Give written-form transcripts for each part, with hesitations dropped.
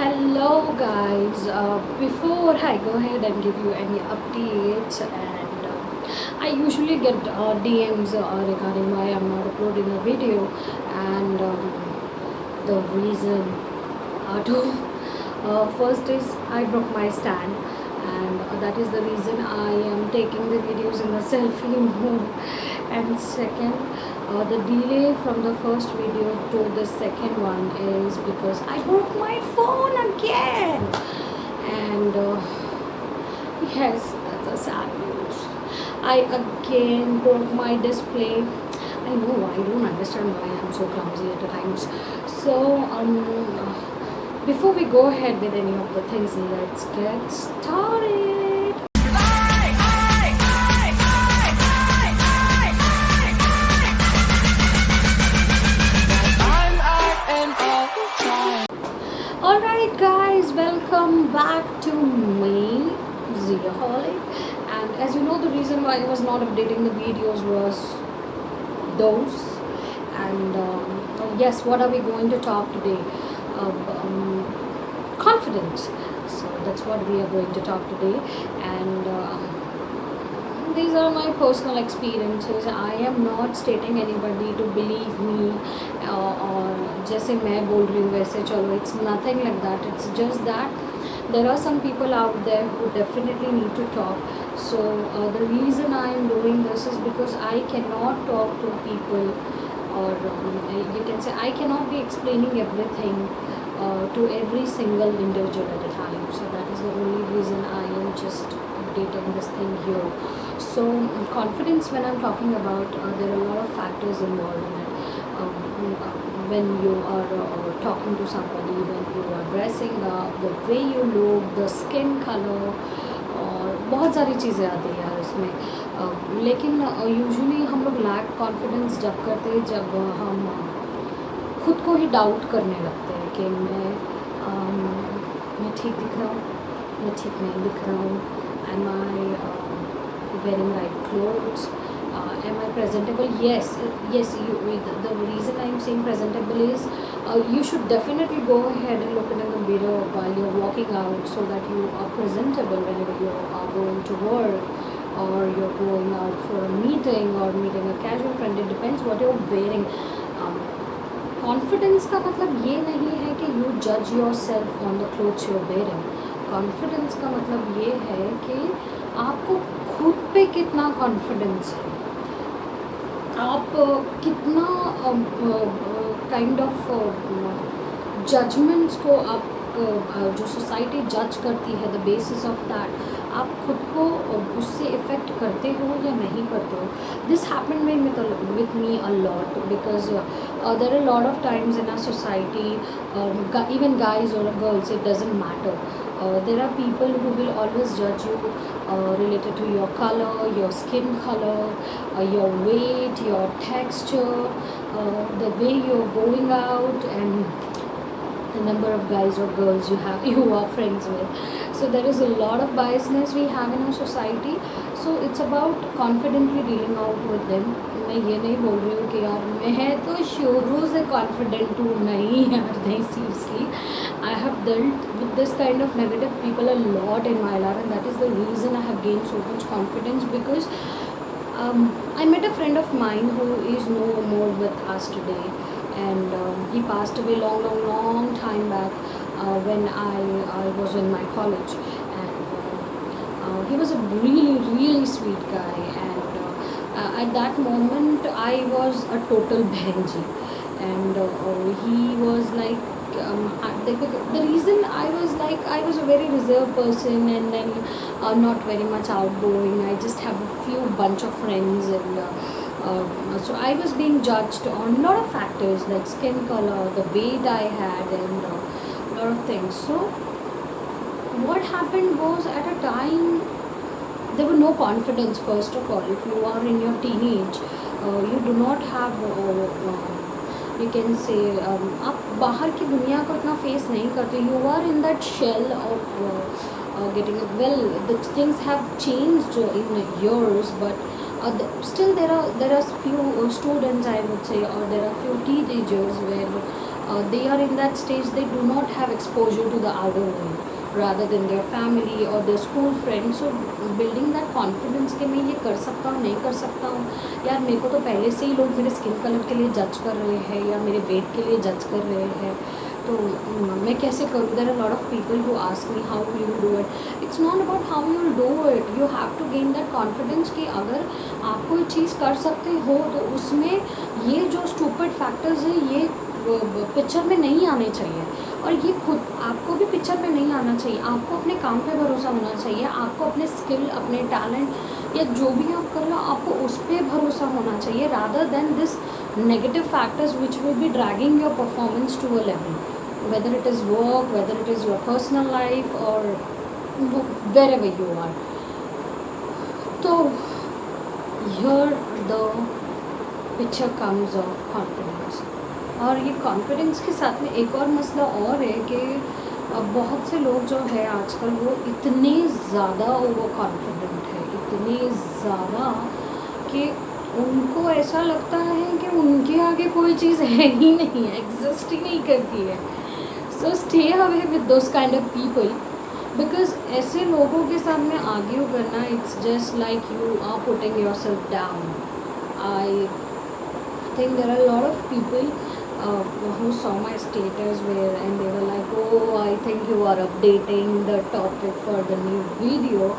Hello guys, before I go ahead and give you any updates, and I usually get DMs regarding why I'm not uploading a video, and the reason two. First is I broke my stand, and that is the reason I am taking the videos in the selfie mode. And second, the delay from the first video to the second one is because I broke my phone again. And yes, that's a sad news. I again broke my display. I know, I don't understand why I'm so clumsy at times. So before we go ahead with any of the things, let's get started. Alright guys, welcome back to me, Ziaholic. And as you know, the reason why I was not updating the videos was those. And yes, what are we going to talk today? Confidence. So that's what we are going to talk today. And these are my personal experiences. I am not stating anybody to believe me और जैसे मैं बोल रही हूँ वैसे चलो. It's nothing like that. It's just that there are some people out there who definitely need to talk. So the reason I am doing this is because I cannot talk to people, or you can say I cannot be explaining everything to every single individual at a time. So that is the only reason I am just updating this thing here. So confidence, when I'm talking about, there are a lot of factors involved in it. When you are talking to somebody, when you are dressing up, the way you look, the skin color, और बहुत सारी चीज़ें आती हैं यार इसमें. लेकिन usually हम लोग लैक कॉन्फिडेंस जब करते हैं जब हम खुद को ही डाउट करने लगते हैं कि मैं ठीक दिख रहा हूँ, मैं ठीक नहीं दिख रहा हूँ, M I wearing right clothes, am I presentable? Yes. The reason I'm saying presentable is you should definitely go ahead and look in the mirror while you're walking out, so that you are presentable whenever you are going to work, or you're going out for a meeting or meeting a casual friend. It depends what you're wearing. Confidence का मतलब ये नहीं है कि you judge yourself on the clothes you're wearing. Confidence का मतलब ये है कि आपको खुद पे कितना कॉन्फिडेंस है, आप कितना काइंड ऑफ जजमेंट्स को आप जो सोसाइटी जज करती है, द बेसिस ऑफ दैट आप खुद को उससे इफ़ेक्ट करते हो या नहीं करते हो. This happen with me a lot because there are lot of times in our society, even guys or girls, it doesn't matter. There are people who will always judge you related to your color, your skin color, your weight, your texture, the way you're going out, and the number of guys or girls you are friends with. So there is a lot of biasness we have in our society. So it's about confidently dealing out with them. मैं ये नहीं बोल रही हूँ कि यार मैं तो शुरू से कॉन्फिडेंट हूँ, नहीं यार, नहीं, seriously I have dealt with this kind of negative people a lot in my life, and that is the reason I have gained so much confidence. Because I met a friend of mine who is no more with us today, and he passed away long time back when I was in my college. And he was a really sweet guy, and at that moment I was a total bhenji, and he was like the reason I was a very reserved person, and then not very much outgoing. I just have a few bunch of friends, and so I was being judged on a lot of factors like skin color, the weight I had, and a lot of things. So what happened was, at a time there was no confidence. First of all, if you are in your teenage, you do not have you can say आप बाहर की दुनिया को इतना face नहीं करते. You are in that shell of getting it. Well, the things have changed in years, but still there are few students, I would say, or there are few teenagers where they are in that stage, they do not have exposure to the outer world rather than their family or their school friends. So building that confidence कि मैं ये कर सकता हूँ, नहीं कर सकता हूँ, यार मेरे को तो पहले से ही लोग मेरे स्किन कलर के लिए जज कर रहे हैं या मेरे वेट के लिए जज कर रहे हैं, तो मैं कैसे करूँ. There are lot of people who ask me how you do it. It's not about how you do it, you have to gain that confidence कि अगर आप कोई चीज़ कर सकते हो तो उसमें ये जो स्टूपिड फैक्टर्स हैं ये पिक्चर में नहीं आने चाहिए. और ये खुद आपको भी पिक्चर में नहीं आना चाहिए. आपको अपने काम पे भरोसा होना चाहिए, आपको अपने स्किल, अपने टैलेंट या जो भी आप कर रहे हो आपको उस पर भरोसा होना चाहिए, rather than this negative factors which will be dragging your performance to a level, whether it is work, whether it is your personal life or wherever you are. So here the picture comes of confidence. और ये confidence के साथ में एक और मसला और है कि बहुत से लोग जो है आजकल वो इतने ज़्यादा ओवर कॉन्फिडेंट है, इतने ज़्यादा कि उनको ऐसा लगता है कि उनके आगे कोई चीज़ है ही नहीं है, एग्जिस्ट ही नहीं करती है. So stay away with those kind of people, because ऐसे लोगों के साथ में आर्ग्यू करना, it's just like you are putting yourself down. I think there are a lot of people who saw my status where and they were like, oh, I think you are updating the topic for the new video.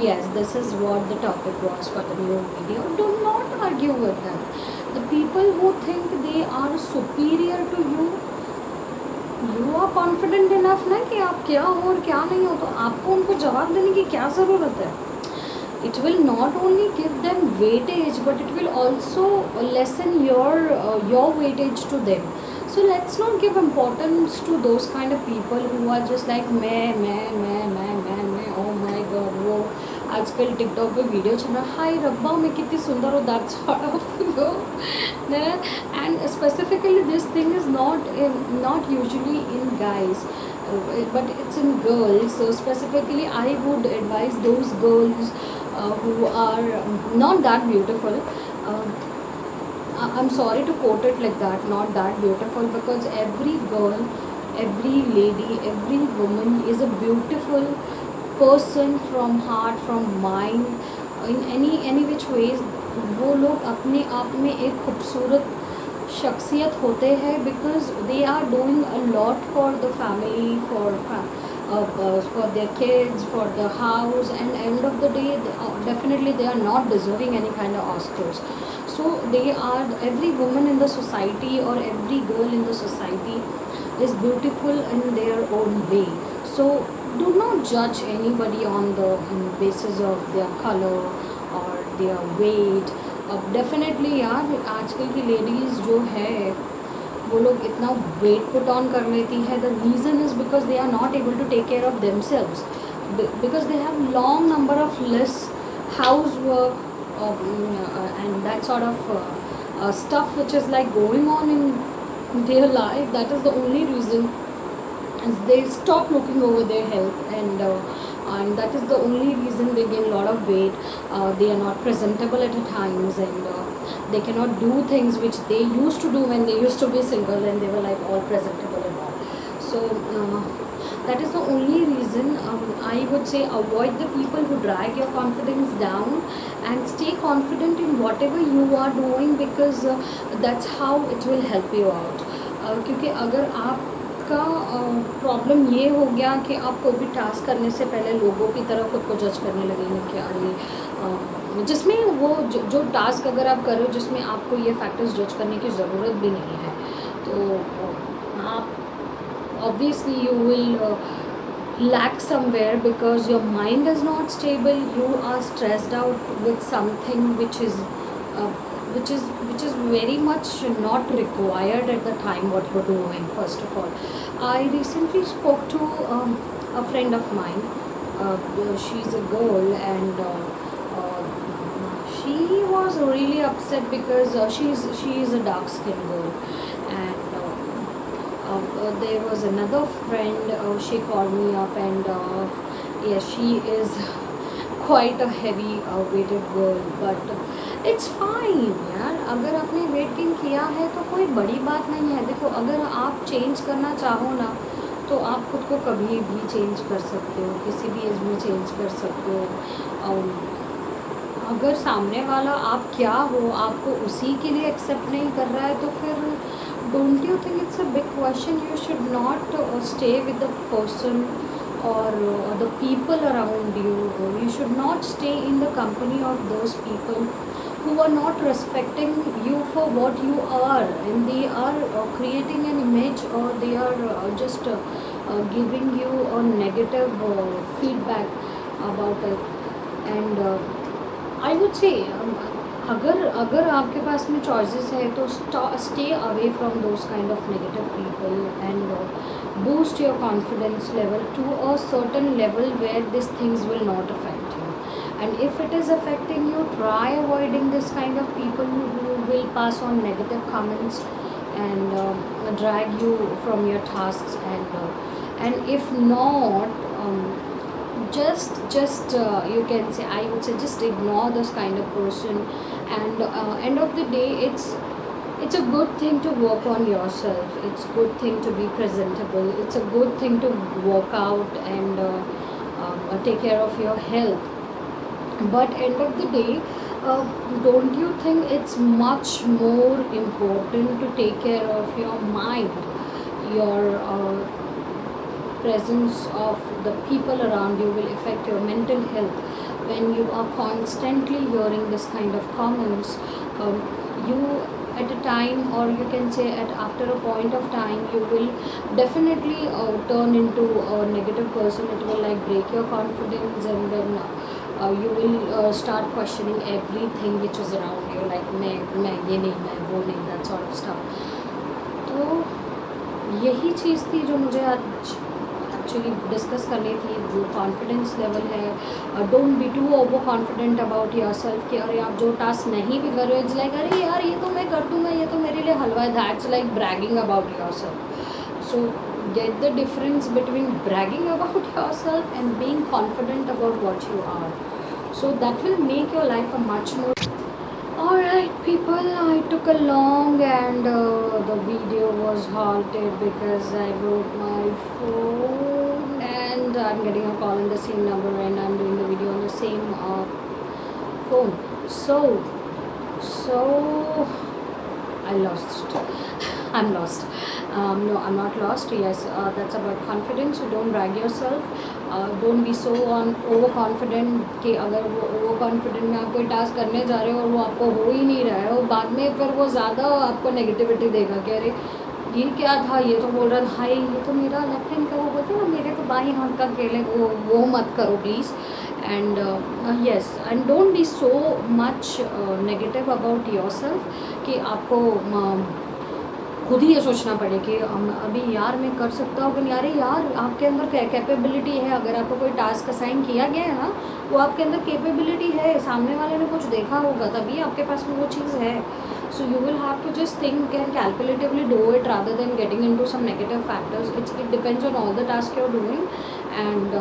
Yes, this is what the topic was for the new video. Do not argue with them. The people who think they are superior to you, you are confident enough ना कि आप क्या हो और क्या नहीं हो, तो आपको उनको जवाब देने की क्या ज़रूरत है. It will not only give them weightage, but it will also lessen your weightage to them. So let's not give importance to those kind of people who are just like मैं. Oh my God, वो आजकल TikTok पे video चल रहा है, हाय रब्बा मैं कितनी सुंदर हूँ, that's sort of you. And specifically this thing is not usually in guys, but it's in girls. So specifically I would advise those girls who are not that beautiful. I'm sorry to quote it like that, not that beautiful, because every girl, every lady, every woman is a beautiful person from heart, from mind, in any which ways. वो लोग अपने आप में एक खूबसूरत शख्सियत होते हैं, because they are doing a lot for the family, for their kids, for the house, and end of the day definitely they are not deserving any kind of Oscars. So they are, every woman in the society or every girl in the society is beautiful in their own way. So do not judge anybody on the basis of their color or their weight. Definitely यार आजकल की ladies जो है वो लोग इतना weight put on कर लेती है. The reason is because they are not able to take care of themselves, because they have long number of list, house work and that sort of stuff which is like going on in their life. That is the only reason they stop looking over their health, and that is the only reason they gain a lot of weight. They are not presentable at times, and they cannot do things which they used to do when they used to be single and they were like all presentable and all. So that is the only reason. I would say avoid the people who drag your confidence down, and stay confident in whatever you are doing, because that's how it will help you out. क्योंकि अगर आपका problem ये हो गया कि आप कोई भी टास्क करने से पहले लोगों की तरह खुद को जज करने लगेंगे कि अरे जिसमें वो जो टास्क अगर आप कर रहे हो जिसमें आपको ये फैक्टर्स जज करने की ज़रूरत भी नहीं है, तो आप obviously you will lack somewhere, because your mind is not stable. You are stressed out with something which is very much not required at the time what you're doing. First of all, I recently spoke to a friend of mine. She's a girl, and she was really upset because she is a dark skinned girl, and there was another friend, she called me up, and yes, she is quite a heavy weighted girl, but it's fine यार, अगर आपने weight gain किया है तो कोई बड़ी बात नहीं है। देखो, अगर आप चेंज करना चाहो ना, तो आप खुद को कभी भी चेंज कर सकते हो, किसी भी एज में चेंज कर सकते हो। अगर सामने वाला आप क्या हो आपको उसी के लिए एक्सेप्ट नहीं कर रहा है, तो फिर don't you think it's a big question? You should not stay with the person or the people around you. You should not stay in the company of those people who are not respecting you for what you are, and they are creating an image, or they are giving you a negative feedback about it. And I would say अगर अगर आपके पास में choices है तो stay away from those kind of negative people and boost your confidence level to a certain level where these things will not affect you. And if it is affecting you, try avoiding this kind of people who will pass on negative comments and drag you from your tasks. And if not, just you can say, I would say, just ignore this kind of person. And end of the day, it's a good thing to work on yourself. It's a good thing to be presentable. It's a good thing to work out and take care of your health. But end of the day, don't you think it's much more important to take care of your mind, your presence of the people around you will affect your mental health. When you are constantly hearing this kind of comments, you at a time, or you can say at after a point of time, you will definitely turn into a negative person. It will like break your confidence, and then you will start questioning everything which is around you, like मैं ये नहीं, मैं वो नहीं, that sort of stuff. तो यही चीज़ थी जो मुझे आज एक्चुअली डिस्कस करनी थी, जो कॉन्फिडेंस लेवल है। Don't be too over confident about yourself कि अरे आप जो टास्क नहीं भी कर रहे हो, इट्स लाइक अरे यार ये तो मैं कर दूंगा, ये तो मेरे लिए हलवा है। That's like bragging about your self. So get the difference between bragging about yourself and being confident about what you are. So that will make your life a much more. Alright people, I took a long and the video was halted because I broke my phone, and I'm getting a call on the same number and I'm doing the video on the same phone. So I lost. I'm lost. No, I'm not lost. Yes, that's about confidence. So don't brag yourself. Don't be so overconfident कि अगर वो overconfident में आप कोई task करने जा रहे हो और वो आपको हो ही नहीं रहा है, और बाद में फिर वो ज़्यादा आपको नेगेटिविटी देगा कि अरे ये क्या था, ये तो बोल रहा था हाई, ये तो मेरा लेफ्ट हैंड का, वो बोलते हैं ना मेरे तो बाई हाथ का खेल है, वो मत करो please. And yes, and don't be so much negative about yourself कि आपको खुद ही ये सोचना पड़े कि अभी यार मैं कर सकता हूँ कि नहीं. अरे यार आपके अंदर कैपेबिलिटी है. अगर आपको कोई टास्क असाइन किया गया है ना, वो आपके अंदर कैपेबिलिटी है, सामने वाले ने कुछ देखा होगा तभी आपके पास में वो चीज़ है. So you will have to just think and calculatively do it rather than getting into some negative factors. It depends on all the task you are doing and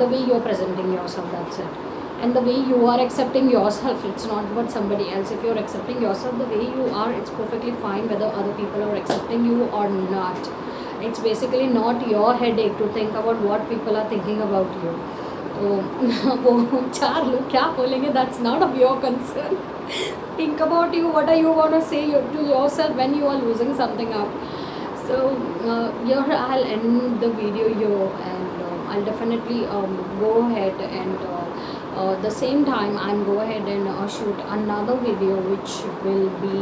the way you are presenting yourself. That's it. And the way you are accepting yourself, it's not about somebody else. If you're accepting yourself the way you are, it's perfectly fine whether other people are accepting you or not. It's basically not your headache to think about what people are thinking about you. वो चार लोग क्या बोलेंगे, that's not of your concern. Think about you. What are you gonna say to yourself when you are losing something out? So here I'll end the video here, and I'll definitely go ahead and the same time I'm go ahead and shoot another video which will be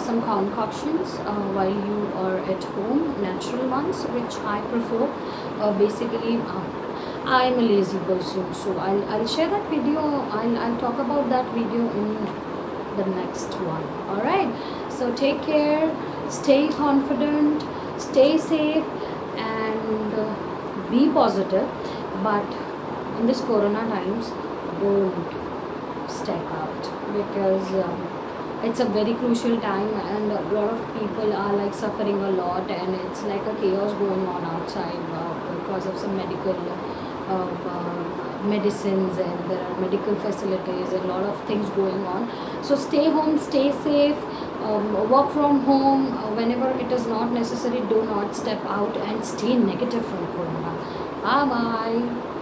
some concoctions while you are at home, natural ones which I prefer. Basically I'm a lazy person, so I'll share that video. I'll talk about that video in the next one. Alright, so take care, stay confident, stay safe, and be positive. But in this corona times, don't step out, because it's a very crucial time and a lot of people are like suffering a lot, and it's like a chaos going on outside because of some medical medicines, and there are medical facilities and a lot of things going on. So stay home, stay safe, work from home whenever it is not necessary. Do not step out and stay negative from corona. Bye bye.